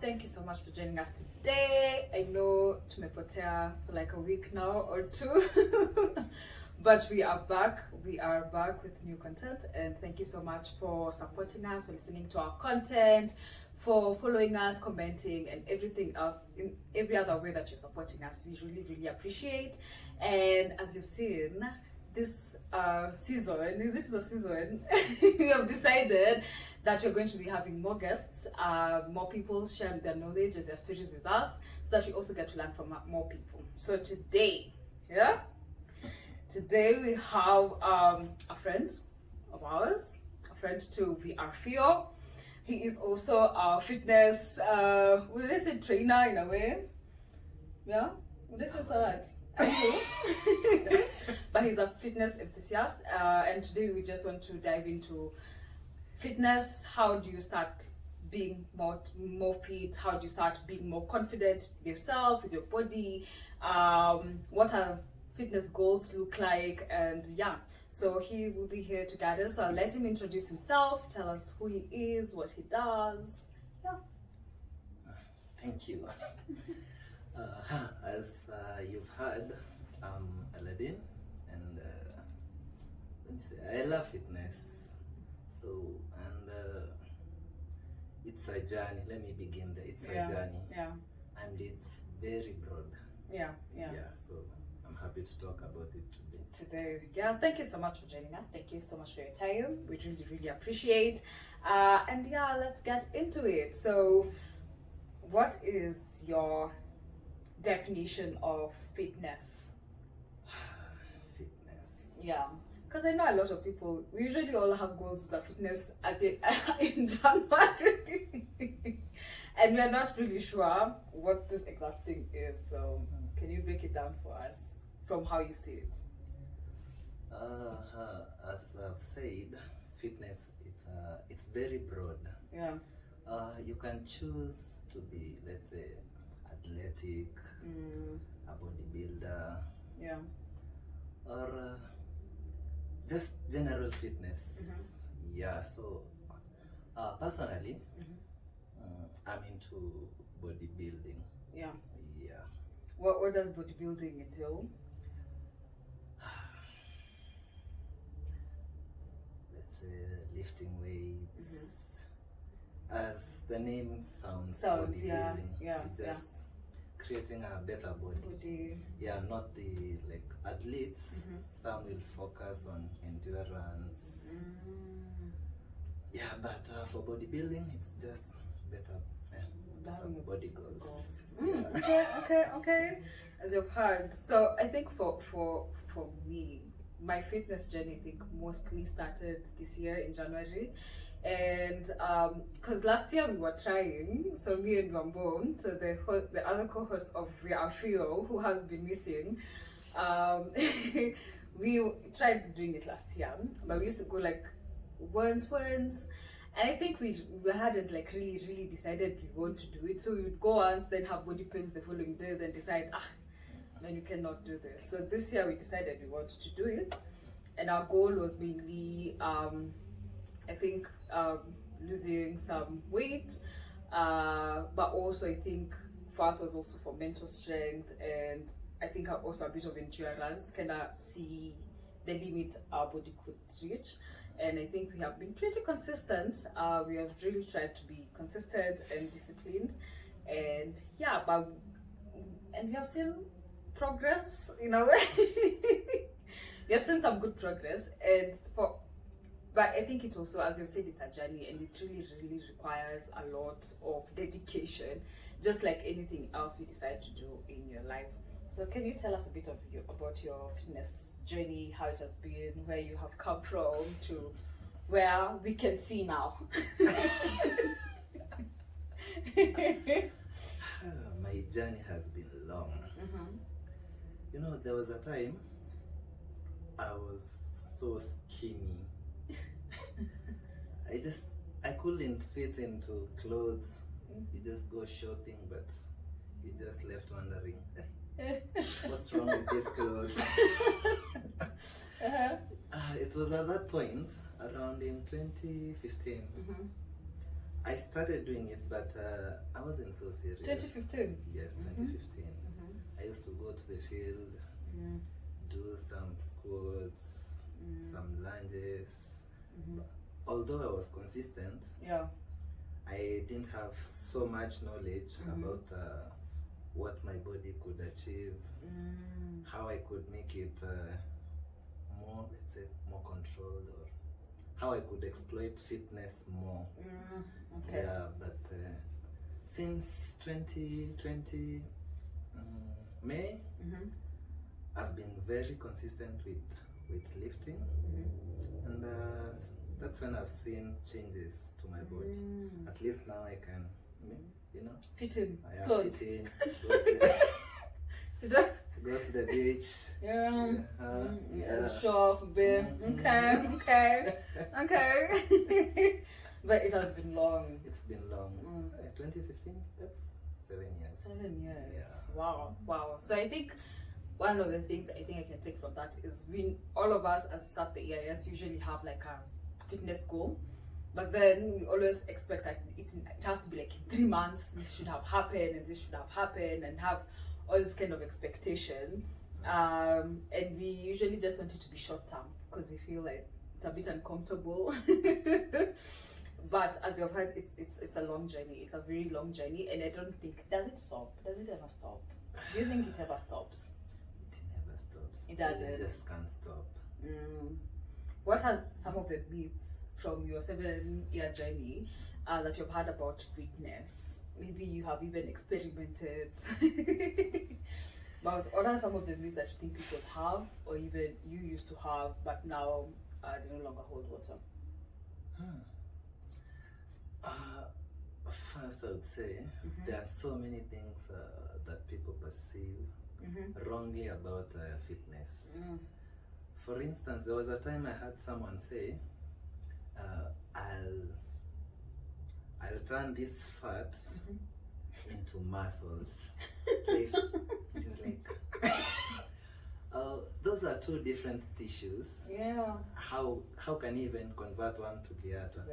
Thank you so much for joining us today. I know tumepotea for like a week now or two, but we are back. We are back with new content, and thank you so much for supporting us, for listening to our content, for following us, commenting, and everything else in every other way that you're supporting us. We really, really appreciate. And as you've seen, this season, is it the season? We have decided that we're going to be having more guests, more people sharing their knowledge and their stories with us, so that we also get to learn from more people. So today, today we have a friend of ours, a friend to VR. He is also a fitness, will I say trainer in a way? Yeah, will I say that? But he's a fitness enthusiast, and today we just want to dive into fitness. How do you start being more fit? How do you start being more confident with yourself, with your body? What are fitness goals look like? And yeah, so he will be here to guide us. So I'll let him introduce himself, tell us who he is, what he does. Yeah. Thank you. As you've heard, I'm Aladin, and let me say, I love fitness. So, and it's a journey. Let me begin there. It's a journey. Yeah. And it's very broad. Yeah. So I'm happy to talk about it today. Yeah, thank you so much for joining us. Thank you so much for your time. We really, really appreciate. And yeah, let's get into it. So, what is your definition of fitness? Fitness. Yeah, because I know a lot of people, we usually all have goals as a fitness at the in January, and we're not really sure what this exact thing is. So can you break it down for us from how you see it? As I've said, fitness, it's very broad. Yeah. You can choose to be, let's say, athletic, a bodybuilder, yeah, or just general fitness. Yeah, so personally, I'm into bodybuilding. Yeah. What does bodybuilding entail? Let's say lifting weights. As the name sounds bodybuilding. Just creating a better body. Yeah, not the like athletes. Some will focus on endurance. Yeah, but for bodybuilding, it's just better body goals. Okay. As you've heard, so I think for me, my fitness journey, I think, mostly started this year in January. And because last year we were trying, so me and Wambon, so the other co-host of VR, who has been missing, we tried doing it last year, but we used to go like once, and I think we hadn't like really decided we want to do it. So we would go once, then have body pains the following day, then decide, then you cannot do this. So this year we decided we wanted to do it, and our goal was mainly I think losing some weight, but also I think for us was also for mental strength, and I think also a bit of endurance, kind of see the limit our body could reach. And I think we have been pretty consistent. We have really tried to be consistent and disciplined, and yeah, and we have seen progress in a way. We have seen some good progress, but I think it also, as you said, it's a journey, and it really requires a lot of dedication, just like anything else you decide to do in your life. So can you tell us a bit about your fitness journey, how it has been, where you have come from to where we can see now? My journey has been long. You know, there was a time I was so skinny. I couldn't fit into clothes. You just go shopping, but you just left wondering, what's wrong with these clothes? It was at that point, around in 2015, I started doing it, but I wasn't so serious. 2015? Yes, 2015. I used to go to the field, do some squats, some lunges. Although I was consistent, I didn't have so much knowledge about what my body could achieve, how I could make it more, let's say, more controlled, or how I could exploit fitness more. Okay. Yeah, but since 2020 May, I've been very consistent with lifting, and that's when I've seen changes to my body. At least now I can, you know, fit in clothes. Go to the beach. Show off a bit. Okay. But it has been long. It's been long. 2015, that's 7 years. 7 years. Yeah. Wow. So I think one of the things I think I can take from that is all of us as we start the year usually have like a fitness goal. But then we always expect that it has to be like in 3 months, this should have happened and this should have happened, and have all this kind of expectation. And we usually just want it to be short term because we feel like it's a bit uncomfortable. But as you've heard, it's a long journey. It's a very long journey, and I don't think, does it stop? Does it ever stop? Do you think it ever stops? It never stops. It doesn't. It just can't stop. What are some of the myths from your 7-year journey that you've heard about fitness? Maybe you have even experimented. But what are some of the myths that you think people have, or even you used to have, but now they no longer hold water? First, I would say there are so many things that people perceive wrongly about fitness. For instance, there was a time I heard someone say, "I'll turn this fat into muscles." Like, you're like, those are two different tissues. Yeah. How can you even convert one to the other?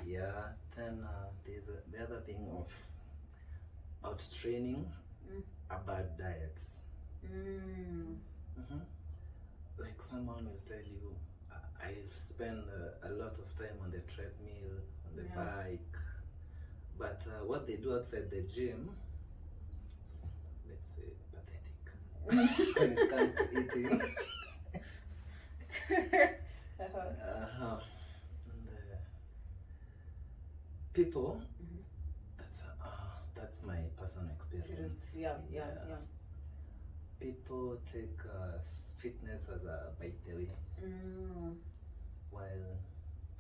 Yeah. Then there's the other thing of out training a bad diet. Like someone will tell you, I spend a lot of time on the treadmill, on the bike, but what they do outside the gym, it's, let's say, pathetic when it comes to eating. And, people, that's my personal experience. Yeah. People take fitness as a by the way, while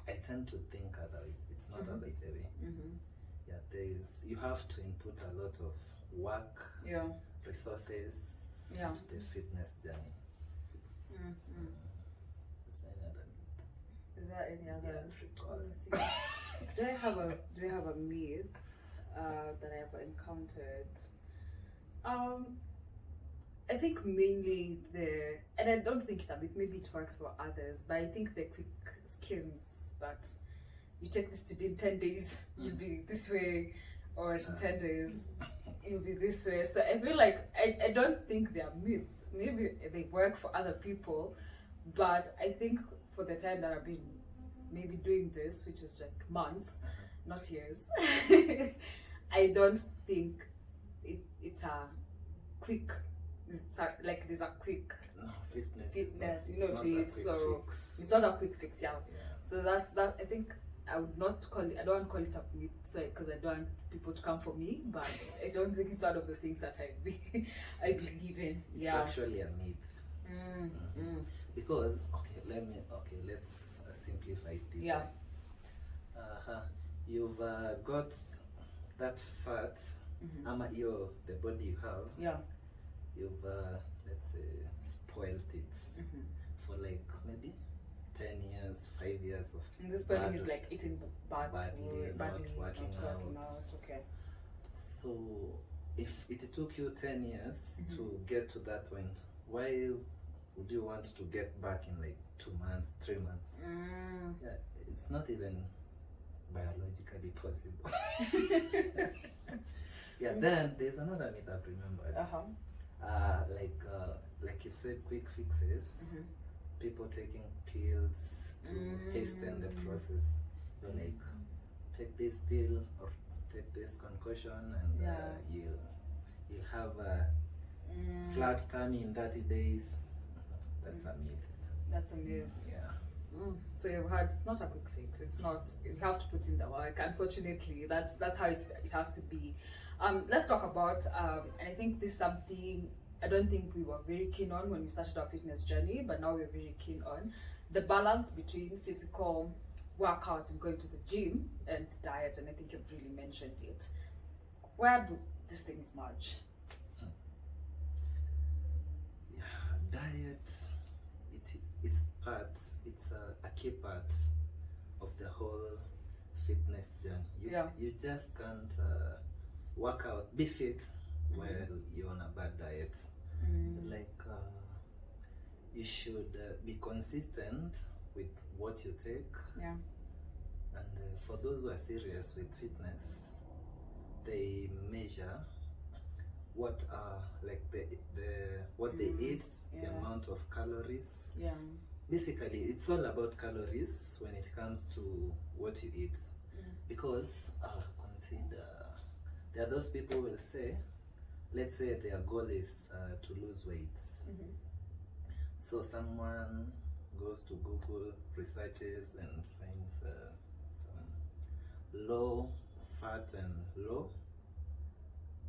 I tend to think otherwise. It's not a by the way. Yeah, you have to input a lot of work, resources into the fitness journey. Is there any other? Yeah, Do I have a myth that I have encountered? I think mainly and I don't think it's a myth, maybe it works for others, but I think the quick skins that you take this today, in 10 days you'll be this way, or in 10 days you'll be this way. So I feel like I don't think they are myths. Maybe they work for other people, but I think for the time that I've been maybe doing this, which is like months, not years, I don't think it's a quick. There's a quick fitness, to it. So it's not a quick fix, So that's that. I think I would not call it. I don't want to call it a myth, because I don't want people to come for me. But I don't think it's one of the things that I believe in. It's actually a myth. Because let's simplify this. Yeah. You've got that fat, the body you have. Yeah. You've let's say spoiled it for like maybe 10 years, 5 years of. And this spoiling is like eating badly, not working out. Okay. So if it took you 10 years to get to that point, why would you want to get back in like 2 months, 3 months? Yeah, it's not even biologically possible. Yeah, then there's another myth I've remembered. Like you've said, quick fixes. People taking pills to hasten the process. You're like, take this pill or take this concoction, and you'll have a flat tummy in 30 days. That's a myth. That's a myth. Yeah. So you've had, it's not a quick fix. It's not. You have to put in the work. Unfortunately, that's how it has to be. Let's talk about. And I think this is something I don't think we were very keen on when we started our fitness journey, but now we're very keen on the balance between physical workouts and going to the gym and diet. And I think you've really mentioned it. Where do these things merge? Yeah, diet. It's a key part of the whole fitness journey. You just can't work out, be fit while you're on a bad diet. Like you should be consistent with what you take. And for those who are serious with fitness, they measure what like what they eat, the amount of calories. Basically, it's all about calories when it comes to what you eat. Because consider, there are those people will say, let's say their goal is to lose weight. So someone goes to Google, researches, and finds some low fat and low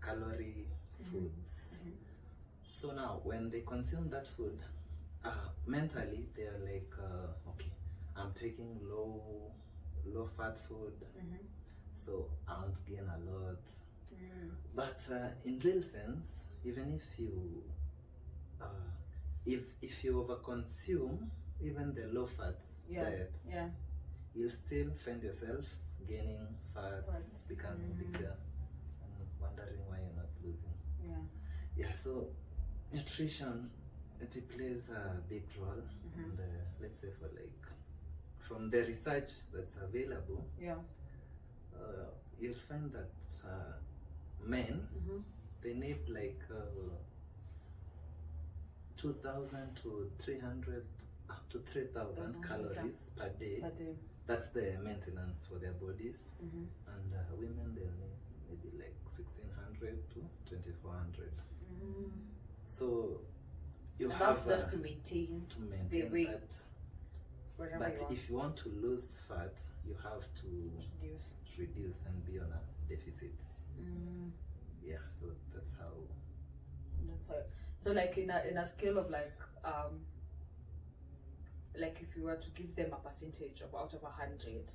calorie foods. So now when they consume that food, mentally they are like, okay, I'm taking low fat food, so I won't gain a lot. But in real sense, even if you if you overconsume even the low fat diet, you'll still find yourself gaining fat, becoming bigger, and wondering why you're not losing. So nutrition, it plays a big role. And let's say from the research that's available, you'll find that men, they need like 2,000 to 300 up to 3,000 calories per day. That's the maintenance for their bodies. And women, they'll need maybe like 1,600 to 2,400. So you have that's just to maintain the weight. That. But if you want to lose fat, you have to reduce and be on a deficit. So that's how. So like in a scale of like if you were to give them a percentage of out of 100,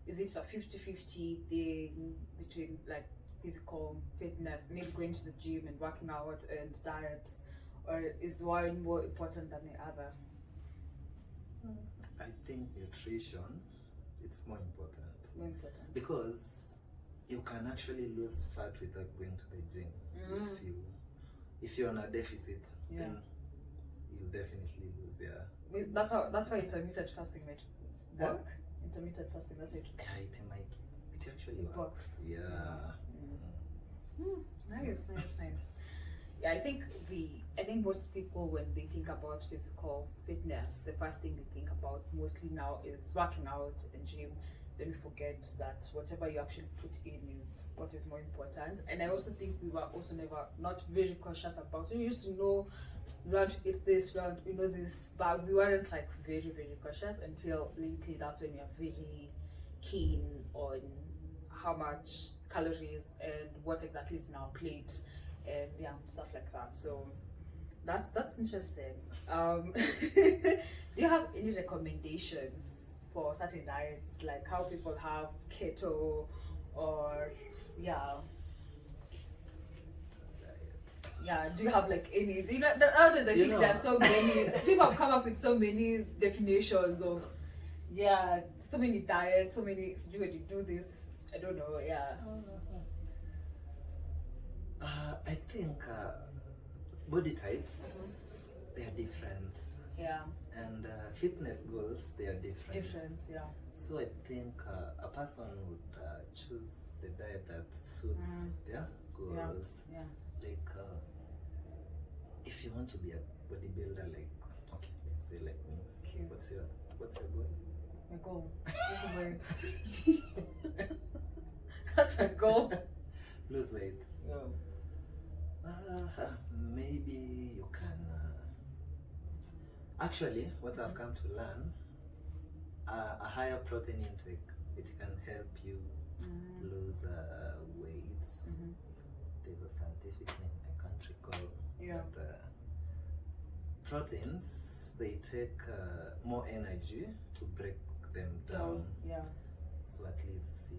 is it a 50-50 thing between like physical fitness, maybe going to the gym and working out, and diet, or is one more important than the other? I think nutrition, it's more important. More important. Because you can actually lose fat without going to the gym. If you're on a deficit, then you'll definitely lose. That's why intermittent fasting might work. Intermittent fasting, that's it. It actually works. Nice. I think most people, when they think about physical fitness, the first thing they think about mostly now is working out and gym. Then we forget that whatever you actually put in is what is more important. And I also think we were also not very conscious about it. We used to know we want to eat this, we know this, but we weren't like very, very conscious until lately. That's when we are very keen on how much calories and what exactly is in our plate, and stuff like that. So that's interesting. Do you have any recommendations for certain diets, like how people have keto, or do you have like any, nowadays I think there are so many people have come up with so many definitions of so many diets, so many, so when you do this, I don't know. I think body types, they are different. Yeah. And fitness goals, they are different. Different, yeah. So I think a person would choose the diet that suits their goals. Yeah. Like if you want to be a bodybuilder, like okay, let's say like me. Okay. What's your goal? My goal. Lose weight. That's my goal. Lose weight. Yeah. Maybe you can. Actually, what I've come to learn, a higher protein intake, it can help you lose weight. There's a scientific name I can't recall. Yeah. But proteins, they take more energy to break them down. Yeah. So at least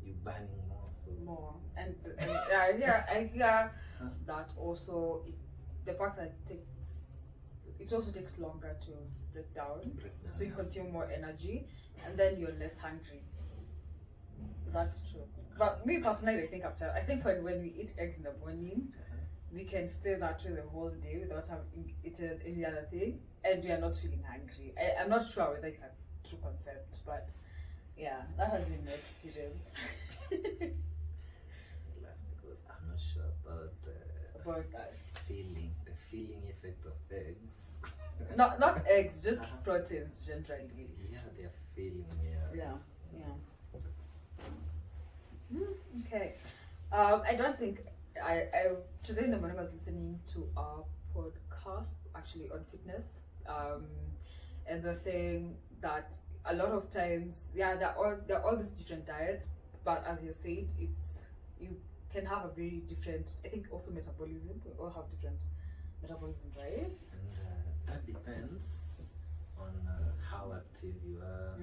you burning more. So more. And I hear that also the fact that it also takes longer to break down. So you consume more energy and then you're less hungry. That's true. But me personally, I think when we eat eggs in the morning, we can stay that way the whole day without having eaten any other thing, and we are not feeling hungry. I'm not sure whether it's a true concept, but yeah, that has been my experience. Because I'm not sure about that the feeling effect of eggs. not eggs, just proteins generally. Yeah, they're feeling. Yeah. Okay. I don't think I today in the morning I was listening to a podcast actually on fitness, and they're saying that a lot of times, there are all these different diets, but as you said, you can have a very different. I think also metabolism. We all have different metabolism, right? And that depends on how active you are,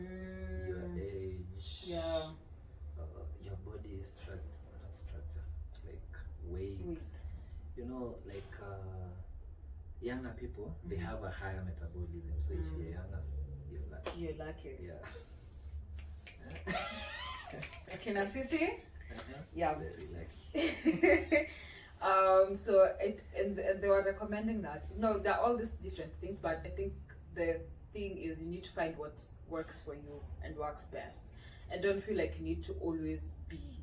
your age, your body structure, like weight. You know, like younger people, they have a higher metabolism. So if you're younger, you're lucky. Yeah. Akina Sisi? Yeah. Very lucky. So and they were recommending that. There are all these different things, but I think the thing is you need to find what works for you and works best, and don't feel like you need to always be.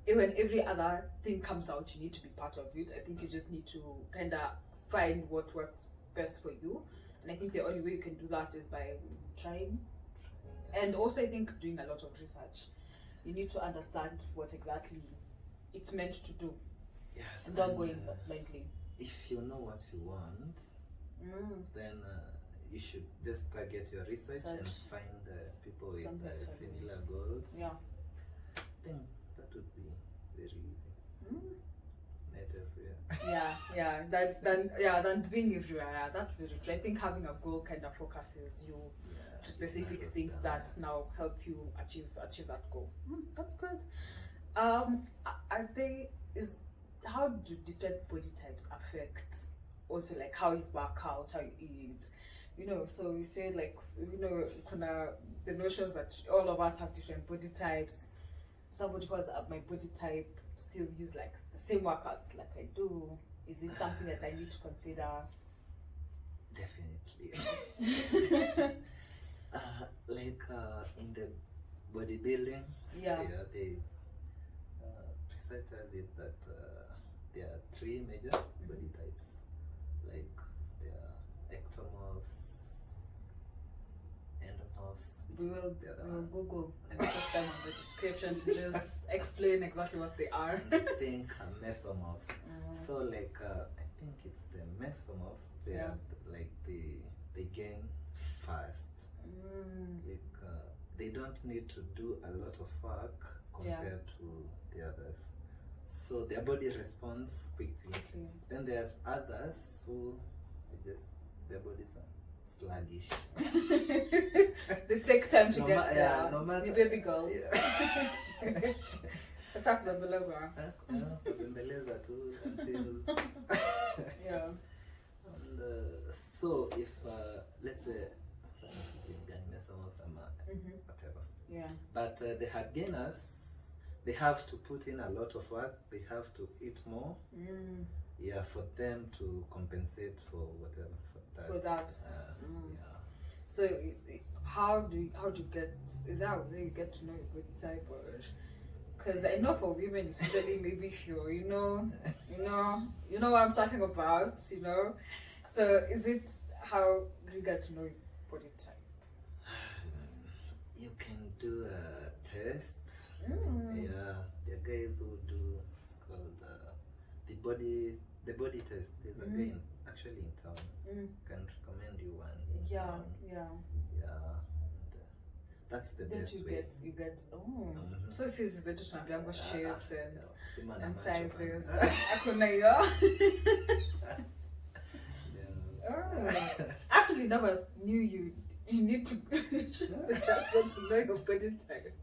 When every other thing comes out, you need to be part of it. I think you just need to kind of find what works best for you, and I think the only way you can do that is by trying, and also I think doing a lot of research. You need to understand what exactly it's meant to do. Yes, and not going blindly. If you know what you want, then you should just target your research and find people with similar goals. Yeah. I think that would be very easy. Not everywhere. Than being everywhere. That's very true. I think having a goal kind of focuses you to specific things that now help you achieve that goal. That's good. I think how do different body types affect also like how you work out, how you eat? So we say like the notions that all of us have different body types. Somebody who has my body type still use like the same workouts like I do. Is it something that I need to consider? Definitely. Like in the bodybuilding sphere, there's research has it that there are 3 major body types. Like there are ectomorphs, endomorphs. We'll Google and put them on the description to just explain exactly what they are. I think mesomorphs. So like I think it's the mesomorphs. They are like they gain fast. Like they don't need to do a lot of work compared to the others. So their body responds quickly. Then there are others who their bodies are sluggish. They take time to get there. No matter, the baby girls. Attack the beleza. Beleza too until yeah. And so if let's say whatever. Yeah. But the hard gainers, they have to put in a lot of work. They have to eat more. For them to compensate for whatever. So how do you get? Is that a way you get to know your body type, or? Because I know for women it's usually maybe if you're, you know what I'm talking about, So is it how do you get to know your body type? You can do a test. Yeah, there are guys who do. It's called the body test. There's a guy actually in town. Can recommend you one. Town. Yeah. And, that's the best way. You get so it's the just my shapes and sizes. Actually, never knew you need to just to know your body type.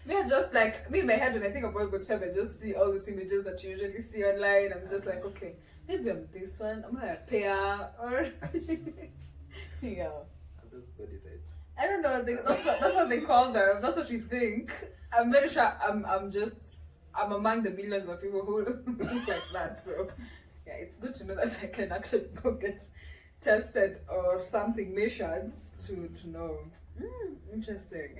Me, I just like me in my head when I think about body type, I just see all those images that you usually see online. I'm just like, okay, maybe I'm this one. I'm a pair or yeah. Those body types. I don't know. That's what they call them. That's what you think. I'm very sure. I'm among the millions of people who look like that. So yeah, it's good to know that I can actually go get tested or something measured to know. Interesting.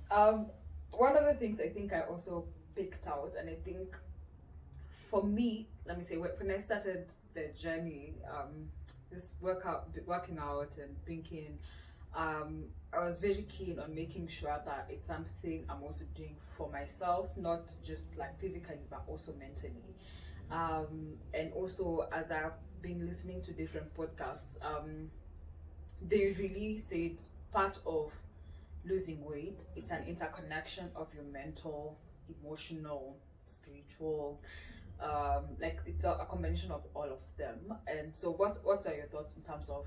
One of the things I think I also picked out, and I think for me, let me say, when I started the journey, this working out and thinking, I was very keen on making sure that it's something I'm also doing for myself, not just like physically, but also mentally. And also, as I've been listening to different podcasts, they really said part of losing weight, it's an interconnection of your mental, emotional, spiritual, like it's a combination of all of them. And so what are your thoughts in terms of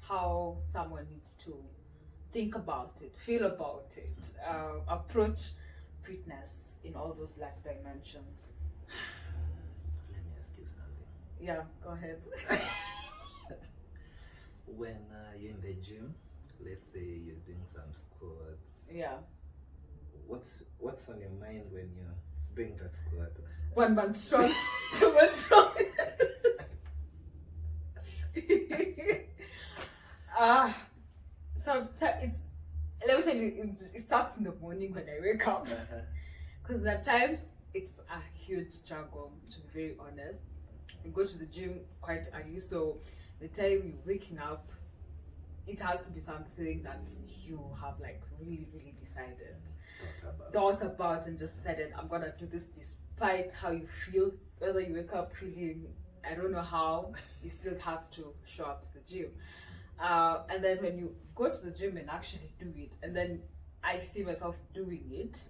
how someone needs to think about it, feel about it, approach fitness in all those like dimensions? Let me ask you something. Yeah, go ahead. When you're in the gym, let's say you're doing some squats. Yeah. What's on your mind when you're doing that squat? 1 month strong, 2 months strong. So it's, let me tell you, it starts in the morning when I wake up. Because at times it's a huge struggle, to be very honest. You go to the gym quite early, so the time you're waking up, it has to be something that you have like really decided, thought about and just decided, I'm gonna do this despite how you feel. Whether you wake up feeling, I don't know how, you still have to show up to the gym. And then when you go to the gym and actually do it, and then I see myself doing it,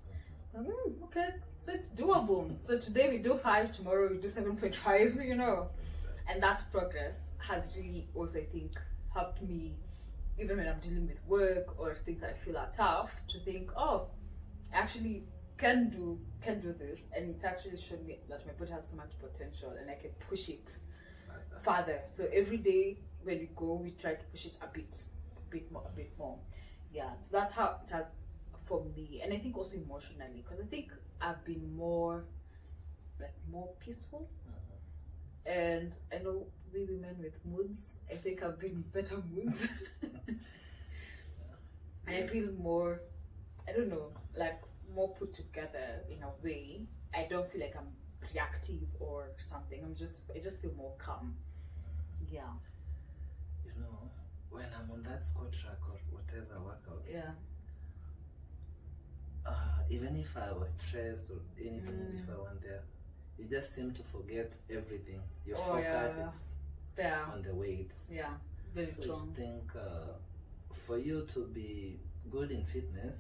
okay, so it's doable. So today we do 5, tomorrow we do 7.5, and that progress has really also, I think, helped me, even when I'm dealing with work or things that I feel are tough, to think, oh, I actually can do this, and it's actually shown me that my body has so much potential and I can push it further. So every day when we go, we try to push it a bit more. Yeah, so that's how it has for me, and I think also emotionally, because I think I've been more peaceful. And I know we women with moods, I think I've been in better moods. And I feel more, I don't know, like more put together in a way. I don't feel like I'm reactive or something. I just feel more calm. Yeah. When I'm on that squat track or whatever workout, yeah. Even if I was stressed or anything, if I went there, you just seem to forget everything. Your focus is on the weights. Yeah, very strong. I think for you to be good in fitness,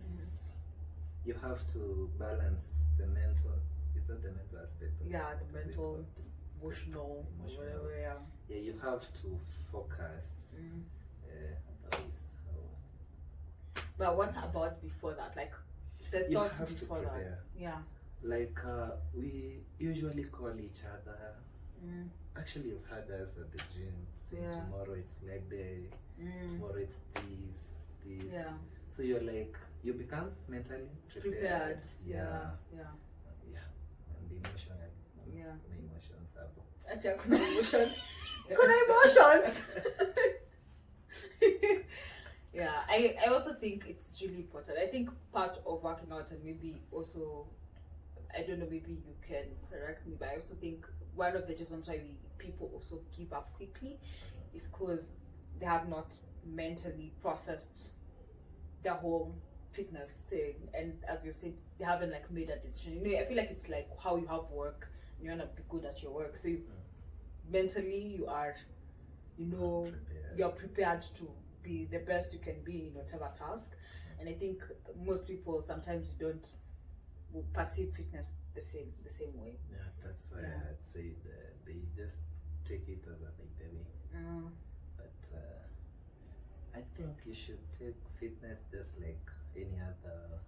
you have to balance the mental. Is that the mental aspect? Yeah, the mental, emotional, whatever. Yeah, you have to focus. But what about before that? Like the thoughts before that? Yeah. Like we usually call each other. Actually, you've had us at the gym saying tomorrow it's leg day, tomorrow it's this. Yeah. So you're like, you become mentally prepared. Yeah. And the emotion, the emotions have. Actually, emotions. Kuna emotions. I also think it's really important. I think part of working out, and maybe also, I don't know, maybe you can correct me, but I also think one of the reasons why people also give up quickly is because they have not mentally processed the whole fitness thing, and as you said, they haven't like made a decision. You know, I feel like it's like how you have work, and you wanna be good at your work, so mentally you are, you know, you're prepared to be the best you can be in whatever task. And I think most people sometimes don't perceive fitness the same way. Yeah, that's why I'd say they just take it as a big baby. But I think you should take fitness just like any other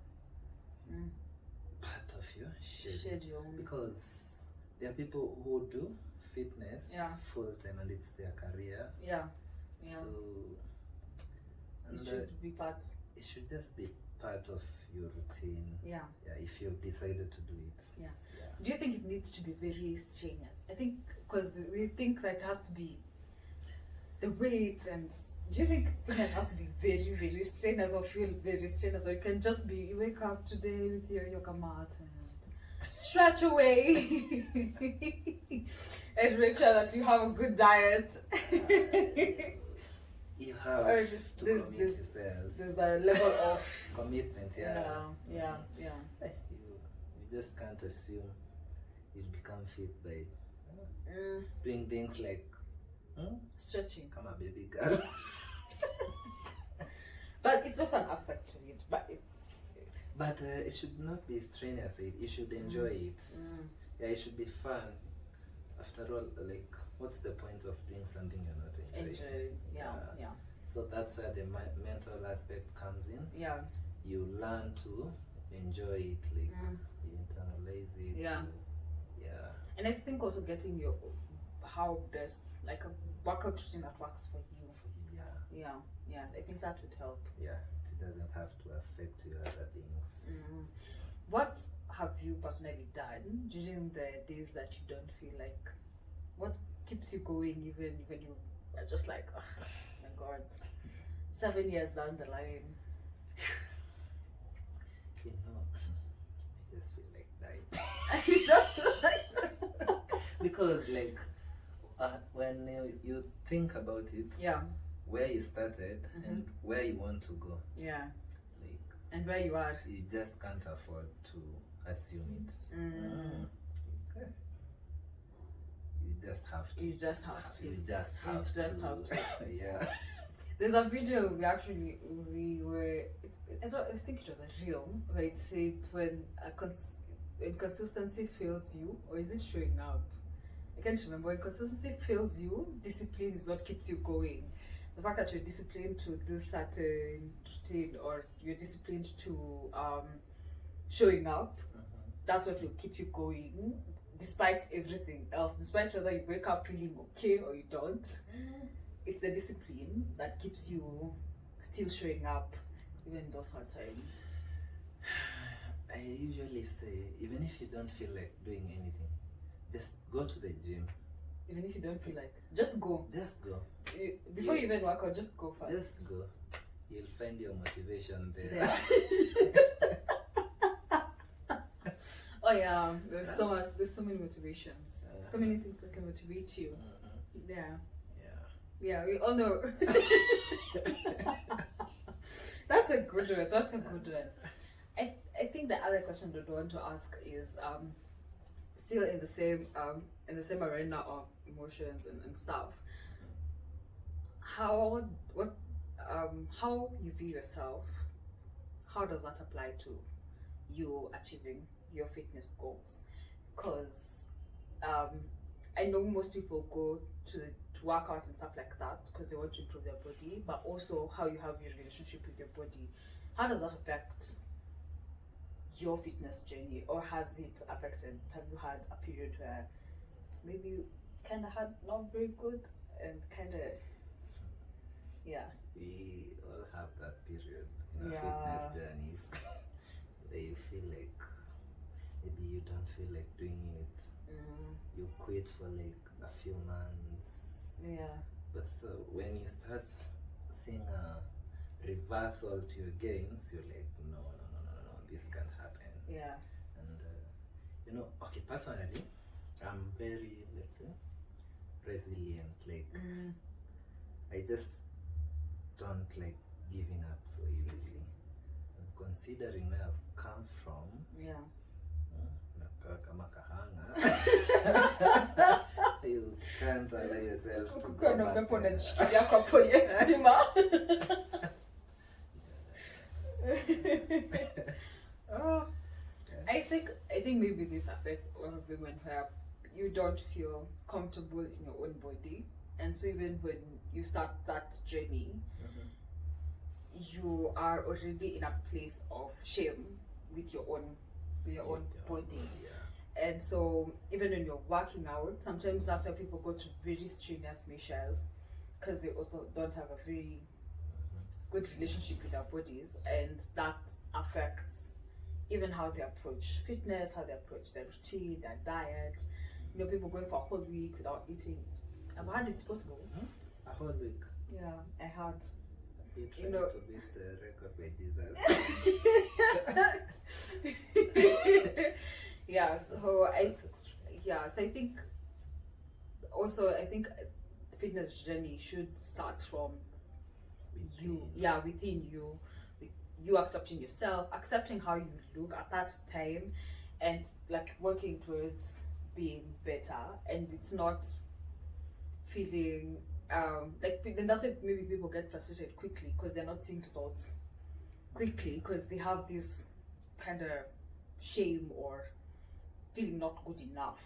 part of your schedule. Because there are people who do fitness full time and it's their career. So and it should be part. It should just be part of your routine. If you've decided to do it. Do you think it needs to be very strenuous? I think because we think that it has to be the weights, and do you think fitness has to be very, very strenuous or feel very strenuous, or it can just be you wake up today with your yoga mat and stretch away and make sure that you have a good diet? You have to commit yourself. There's a level of commitment. You just can't assume you'll become fit by doing things like stretching. Come on, baby girl. But it's just an aspect to it. But it should not be strenuous. You should enjoy it. It should be fun. After all, like, what's the point of doing something you're not enjoying? So that's where the mental aspect comes in. You learn to enjoy it, like you internalize it. And I think also getting your how best, like a workout routine that works for you. I think that would help. It doesn't have to affect your other things. What have you personally done during the days that you don't feel like? What keeps you going even when you are just like, oh my god, 7 years down the line? You know, I just feel like dying. You just feel like because like when you think about it, where you started and where you want to go, like, and where you are, you just can't afford to assume it. You just have to. You just have to. You just have to. There's a video we were. I think it was a reel where it said when consistency fails you, or is it showing up? I can't remember. When consistency fails you, discipline is what keeps you going. The fact that you're disciplined to do certain routine, or you're disciplined to showing up, that's what will keep you going, despite everything else. Despite whether you wake up feeling okay or you don't, it's the discipline that keeps you still showing up, even in those hard times. I usually say, even if you don't feel like doing anything, just go to the gym. Even if you don't feel like, just go. Just go. Before you even work out, just go first. Just go. You'll find your motivation there. Oh yeah, there's so many motivations. So many things that can motivate you. Yeah, we all know. That's a good one. I think the other question that I want to ask is still in the same arena of emotions and stuff. How you view yourself, how does that apply to you achieving your fitness goals? Because I know most people go to work out and stuff like that because they want to improve their body, but also how you have your relationship with your body. How does that affect your fitness journey, or has it affected? Have you had a period where maybe you kind of had not very good and kind of we all have that period in our fitness journeys where you feel like maybe you don't feel like doing it. You quit for like a few months. But when you start seeing reversal to your gains, you're like, no, this can't happen. Yeah. And okay, personally, I'm very, let's say, resilient. Like, I just don't like giving up so easily. And considering where I've come from, kama kahanga, you can't allow yourself to go back. I think maybe this affects a lot of women where you don't feel comfortable in your own body, and so even when you start that journey, you are already in a place of shame with your own body. Yeah. And so even when you're working out, sometimes that's why people go to very strenuous measures, because they also don't have a very good relationship with their bodies, and that affects even how they approach fitness, how they approach their routine, their diet. People going for a whole week without eating. I've heard it's possible. A whole week? Yeah, I heard. You're trying to beat the record by Jesus. Yeah, so I think also the fitness journey should start from within you, with you accepting yourself, accepting how you look at that time, and like working towards being better. And it's not feeling then that's why maybe people get frustrated quickly, because they're not seeing results quickly, because they have this kind of shame or feeling not good enough,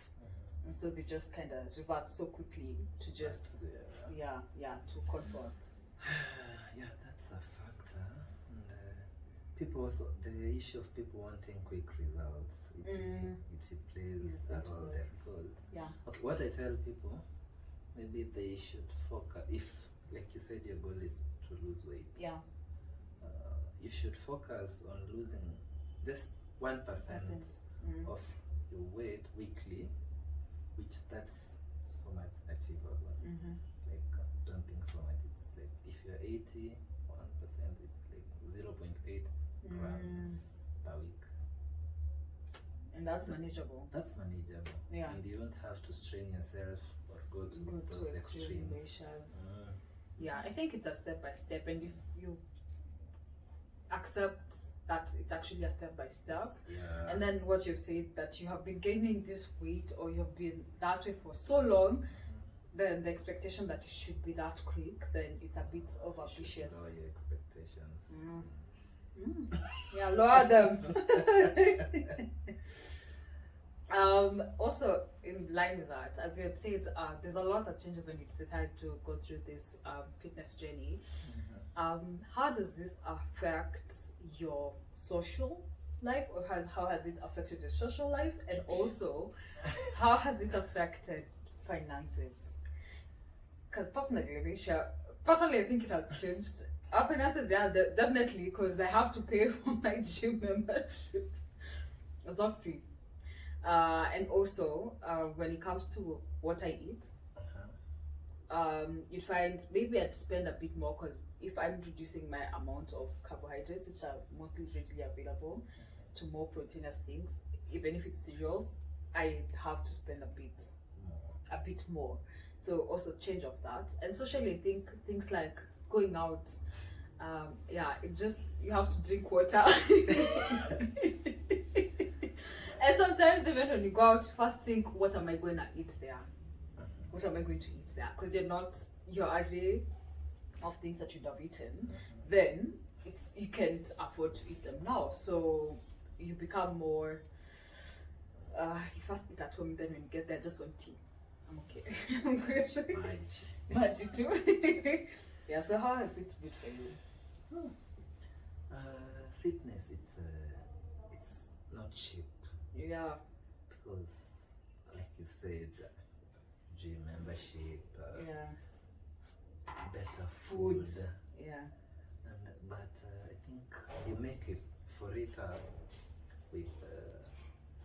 and so they just kind of revert so quickly to just to comfort. Yeah, that's a factor. And people also, the issue of people wanting quick results, it plays a role there, because okay, what I tell people, maybe they should focus, if like you said your goal is to lose weight, you should focus on losing just 1% of your weight weekly, which that's so much achievable. Like, don't think so much. It's like if you're 80, 1%, it's like 0.8 grams per week. And that's manageable. That's manageable. Yeah. And you don't have to strain yourself or go to those extreme measures. Yeah, I think it's a step by step, and if you accept that it's actually a step by step, and then what you've said, that you have been gaining this weight or you've been that way for so long, then the expectation that it should be that quick, then it's a bit overambitious. Lower your expectations. Yeah, lower them. Also, in line with that, as you had said, there's a lot that changes when you decide to go through this fitness journey. How does this affect your social life, or how has it affected your social life, and also how has it affected finances? Because personally, I think it has changed. Our finances, definitely, because I have to pay for my gym membership. It's not free. And also, when it comes to what I eat, you'd find maybe I'd spend a bit more, because if I'm reducing my amount of carbohydrates, which are mostly readily available, to more proteinous things, even if it's cereals, I have to spend a bit more. So also change of that. And socially, I think things like going out, you have to drink water. And sometimes even when you go out, first think, what am I going to eat there? What am I going to eat there? Because your array of things that you'd have eaten, then you can't afford to eat them now. So you become more, you first eat at home, then when you get there, just want tea. I'm okay. I'm good. Magic too. Yeah, so how has it been for you? Fitness, it's not cheap. Yeah. Because, like you said, gym membership, better food. Yeah. But I think you make it for it with,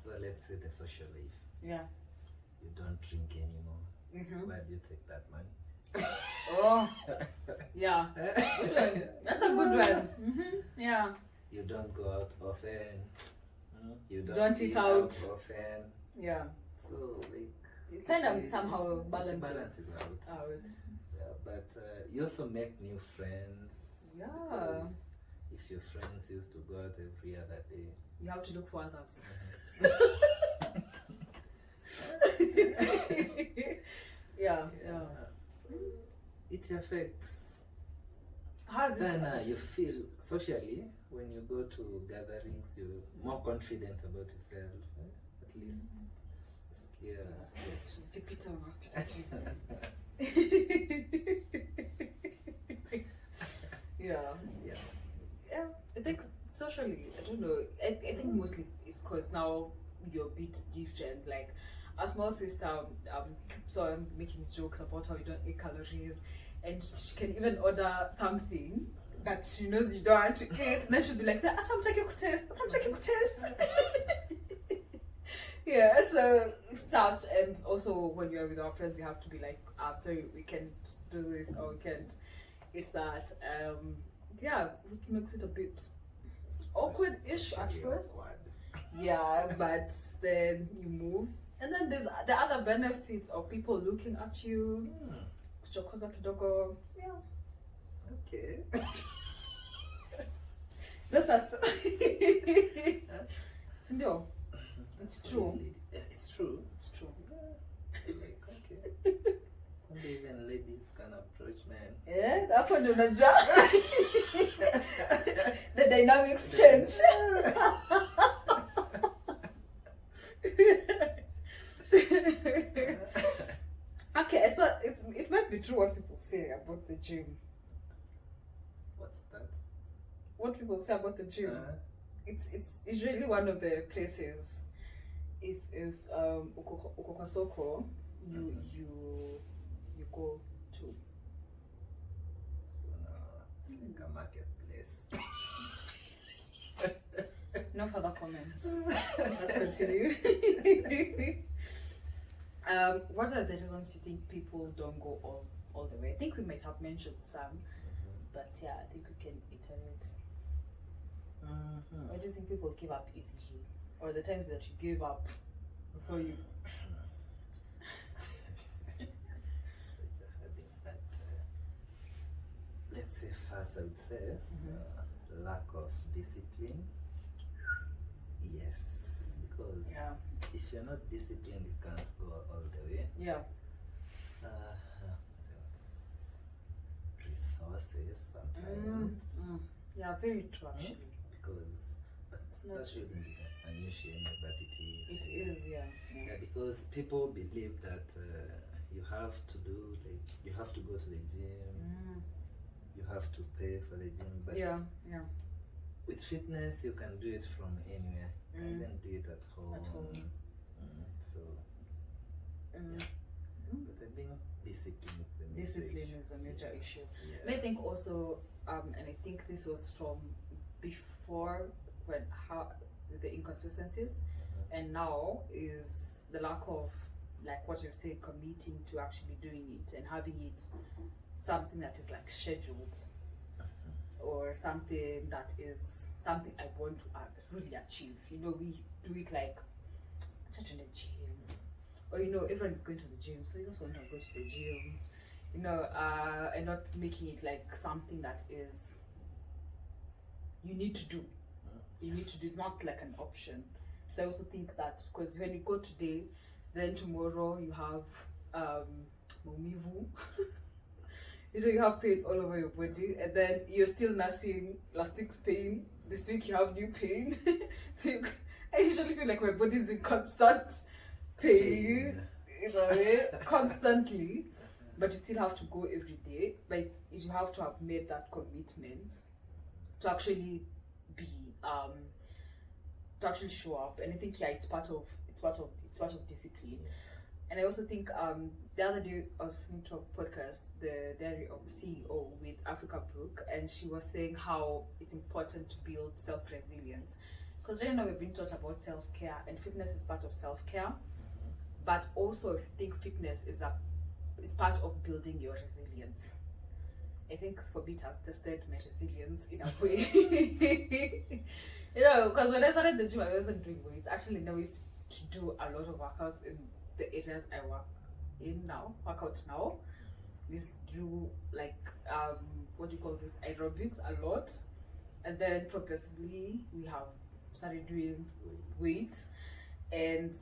so let's say the social life. Yeah. You don't drink anymore. Where do you take that money? Oh, yeah. Good one. That's a good one. Yeah. You don't go out often. You Don't eat out often. Yeah. So it kind of somehow balances out. Yeah, but you also make new friends. Yeah. If your friends used to go out every other day, you have to look for others. Yeah. So it affects. How's then you feel socially when you go to gatherings, you're more confident about yourself. At least yeah. I think socially, I don't know. I think mostly it's because now you're a bit different. Like a small sister keeps on making jokes about how you don't eat calories, and she can even order something that she knows you don't want to eat, and then she'll be like, I'm checking test. Yeah, so such, and also when you're with our friends, you have to be like, sorry, we can't do this or we can't eat that. Yeah, which makes it a bit awkward-ish at first. Yeah, but then you move, and then there's the other benefits of people looking at you. Kuchokoza kidogo. Yeah. Okay. This is Sindio. It's true. It's true. It's true. Okay. Only even ladies can approach men. Yeah, that's when you're not job. The dynamics change. Okay, so it might be true what people say about the gym. What's that? What people say about the gym. It's really one of the places. If Ukokosoko, you go to. So now it's like a marketplace. No further comments. Let's continue. What are the reasons you think people don't go all the way? I think we might have mentioned some, but yeah, I think we can iterate. Why do you think people give up easily? Or the times that you give up before you... Such a habit that, let's say first I would say, lack of discipline. Yes, because if you're not disciplined, you can't go all the way. Yeah. Resources sometimes. Yeah, very true actually. Because that shouldn't be an issue, but it is. It is, yeah. Because people believe that you have to do, like, you have to go to the gym, you have to pay for the gym, but with fitness you can do it from anywhere. You can even do it at home. But I think discipline is a major issue. Yeah. And I think also, and I think this was from before when the inconsistencies, and now is the lack of, like what you're saying, committing to actually doing it and having it something that is like scheduled, or something that is something I want to really achieve. You know, we do it like in the gym, or you know, everyone's going to the gym, so you also want to go to the gym. You know, and not making it like something that is you need to do. You need to do. It's not like an option. So I also think that because when you go today, then tomorrow you have momivu. You know, you have pain all over your body, and then you're still nursing last week's pain. This week you have new pain. So I usually feel like my body's in constant pain, you know, constantly. But you still have to go every day. But you have to have made that commitment to actually be to actually show up. And I think it's part of discipline. And I also think the other day I was listening to a podcast, the Diary of the CEO with Africa Brooke, and she was saying how it's important to build self-resilience. Because right now we've been taught about self-care, and fitness is part of self-care. But also I think fitness is is part of building your resilience. I think for me it has tested my resilience in a way. Because when I started the gym, I wasn't doing weights. Actually, now I used to do a lot of workouts in the areas I work in now, workouts now. We used to do like, what do you call this, aerobics a lot. And then progressively, we have started doing weights. And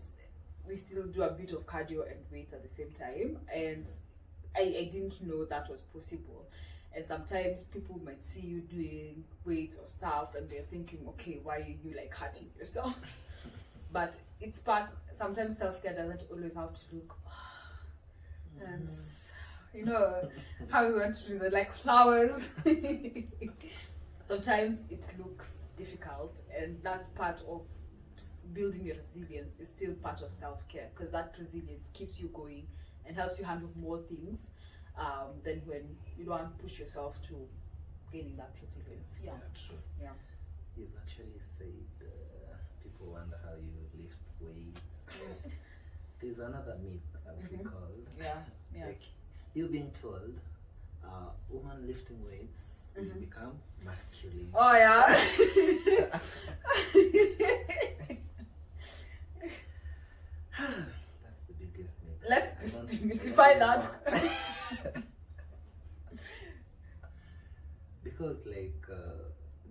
we still do a bit of cardio and weights at the same time. And I didn't know that was possible. And sometimes people might see you doing weights or stuff and they're thinking, okay, why are you like hurting yourself? But it's part, sometimes self-care doesn't always have to look, and how we want to present like flowers. Sometimes it looks difficult, and that part of building your resilience is still part of self-care, because that resilience keeps you going and helps you handle more things than when you don't push yourself to gaining that resilience. Yeah, true. Yeah. You've actually said people wonder how you lift weights. There's another myth I've recalled. Yeah. Like you being told, woman lifting weights will become masculine. Oh yeah. That's the biggest myth. Let's demystify that. Because like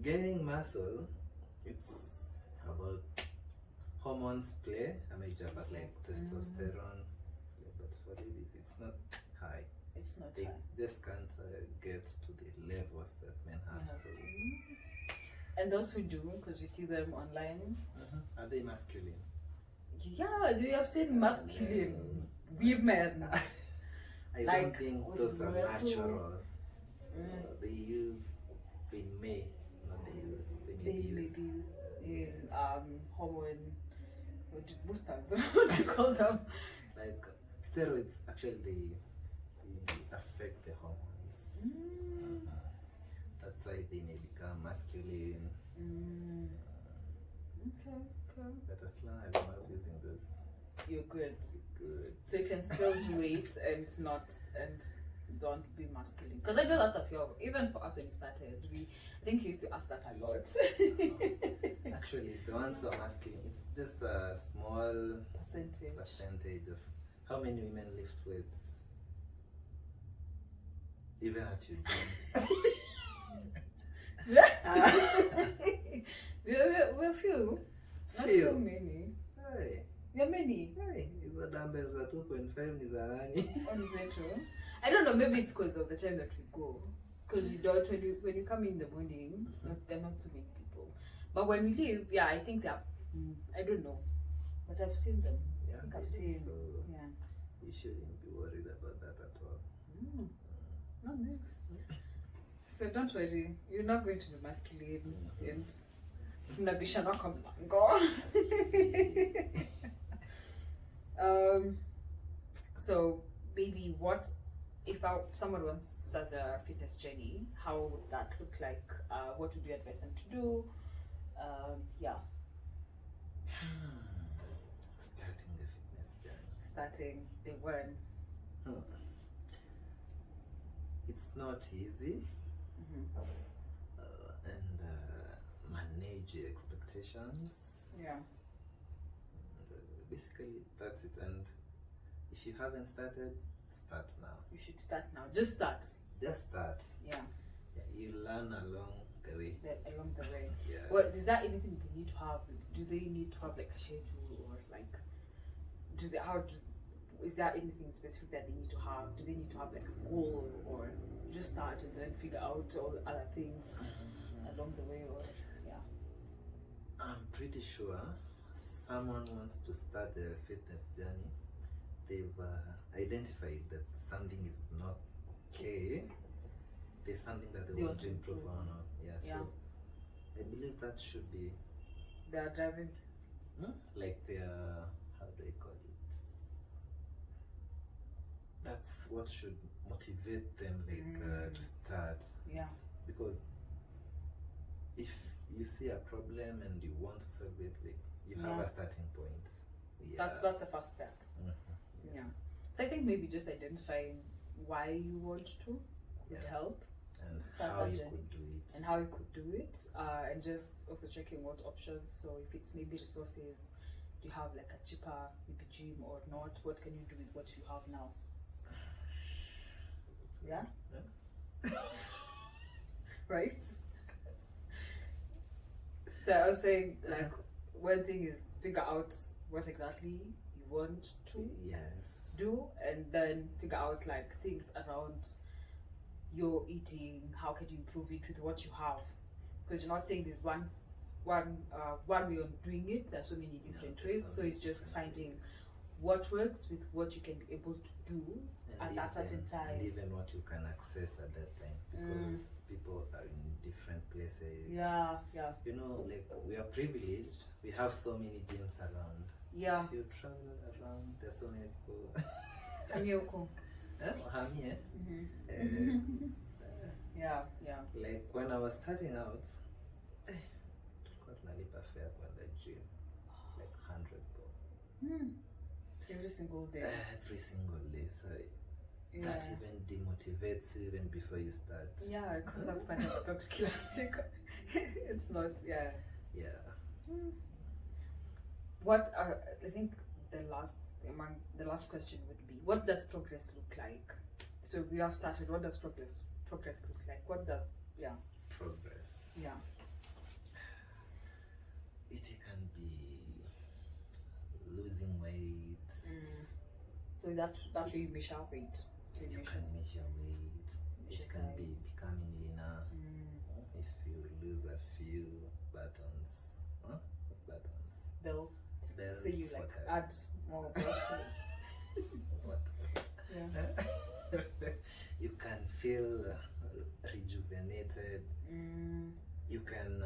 gaining muscle, it's about hormones play a major part, like testosterone. But for ladies, it's not high. It's not They high. just can't get to the levels that men have. So, and those who do, because we see them online, are they masculine? Yeah, we have seen masculine women. I Like, don't think those are natural. They may be used in hormone boosters. What do you call them? Like steroids, actually they affect the hormones. That's why they may become masculine. Okay. But as long as you're not using those, you're good. Good. So you can still do it and don't be masculine. Because I know that's a fear. Even for us when we started, I think we used to ask that a lot. Actually, the ones who are masculine, it's just a small percentage of how many women lift weights. Even at your gym. We're few. Not so many. Hey. There are many. Hey, hizo dumbbells za 2.5 ni za nani? Is that true? I don't know, maybe it's because of the time that we go. Because when you come in the morning, there are not so many people. But when we leave, yeah, I think they are, I don't know. But I've seen them. Yeah, I think I've seen. So yeah. You shouldn't be worried about that at all. Oh, nice. So don't worry, you're not going to be masculine and mnabishana kwa mlango. So maybe what if someone wants to start the fitness journey, how would that look like? What would you advise them to do? Starting the fitness journey. Starting the one. It's not easy. And manage your expectations. Yeah. And, basically, that's it. And if you haven't started, start now. You should start now. Just start. Just start. Yeah. You learn along the way. Along the way. Yeah. Well, is there anything they need to have? Do they need to have like a schedule, or like is there anything specific that they need to have? Do they need to have like a goal, or just start and then figure out all the other things along the way? Or I'm pretty sure someone wants to start their fitness journey. They've identified that something is not okay. There's something that they want to improve on. Yeah. So I believe that should be their driving. Like their, how do I call it? That's what should motivate them, like to start. Yeah. Because if you see a problem and you want to solve it, like you have a starting point. Yeah. That's the first step. Yeah. So I think maybe just identifying why you want to would help. And how you could do it. And how you could do it. And just also checking what options. So if it's maybe resources, do you have like a cheaper maybe gym or not? What can you do with what you have now? Yeah? Right? So I was saying, like, one thing is figure out what exactly you want to do, and then figure out like things around your eating. How can you improve it with what you have? Because you're not saying there's one way of doing it. There's so many different ways. So it's just finding what works with what you can be able to do at that certain time. And even what you can access at that time, because people are in different places. Yeah. You know, like, we are privileged. We have so many gyms around. Yeah. If you travel around, there's so many people. Yeah. Like when I was starting out, nalipa fare kwenda gym, like 100 bob. Every single day. Every single day. So that even demotivates you even before you start. Yeah, because I'm finding it classic. It's not. Yeah. What are, I think the last question would be, what does progress look like? So we have started. What does progress look like? What does progress? Yeah. It can be losing weight. So that way you measure weight. So you can measure weight. It can be becoming leaner. If you lose a few buttons. Belts. So you like add more buttons. What? Yeah. You can feel rejuvenated. You can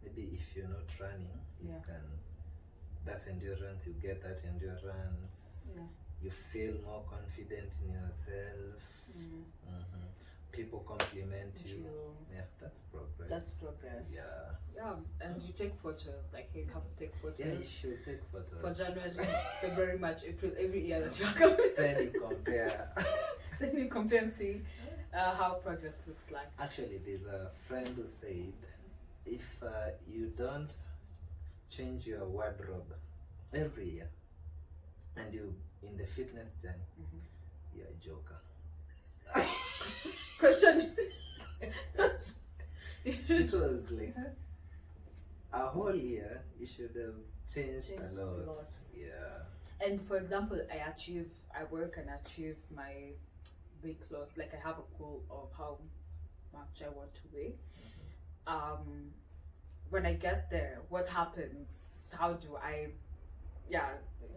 maybe if you're not running, you can that endurance. You get that endurance. You feel more confident in yourself. People compliment you. Yeah, that's progress. That's progress. Yeah, and you take photos. Like you have to take photos. Yeah, you should take photos. For January, February, March, April, every year that you are coming. Then you compare. Then you compare and see how progress looks like. Actually, there's a friend who said, if you don't change your wardrobe every year, and you in the fitness journey, you're a joker. Question. Because like a whole year, you should have changed a lot. Yeah. And for example, I work and achieve my weight loss. Like I have a goal of how much I want to weigh. When I get there, what happens? How do I?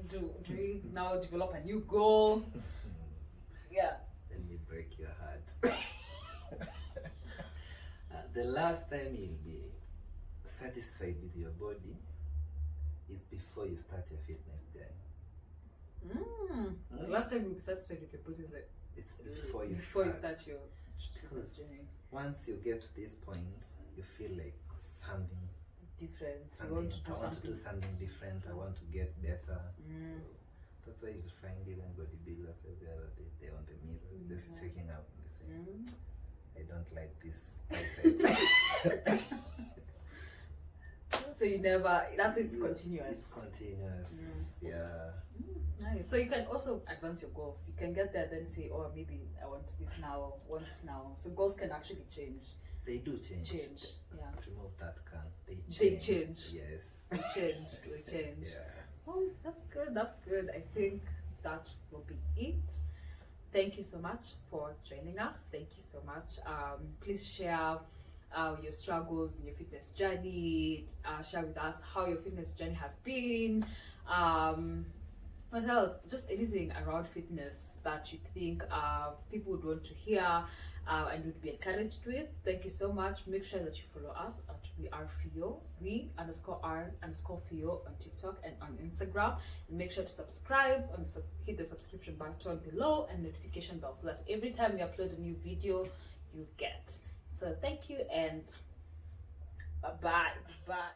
Do we now develop a new goal? Let me break your heart. The last time you'll be satisfied with your body is before you start your fitness journey. The last time you'll be satisfied with your body is like it's before you start your fitness journey. Once you get to this point, you feel like something different. I want to do something different. I want to get better. So that's why you find even bodybuilders every other day they're on the mirror, just checking out and they say, I don't like this. So you never. That's why it's continuous. It's continuous. Nice. So you can also advance your goals. You can get there, then say, oh, maybe I want this now. Want this now. So goals can actually change. They do change. Remove that can. They change. Yes. They change. Oh, that's good. I think that will be it. Thank you so much for joining us. Thank you so much. Please share your struggles in your fitness journey. Share with us how your fitness journey has been. What else? Just anything around fitness that you think people would want to hear and would be encouraged with. Thank you so much. Make sure that you follow us at we_r_fio on TikTok and on Instagram. And make sure to subscribe and hit the subscription button below and notification bell so that every time we upload a new video, you get. So thank you and bye-bye. Bye.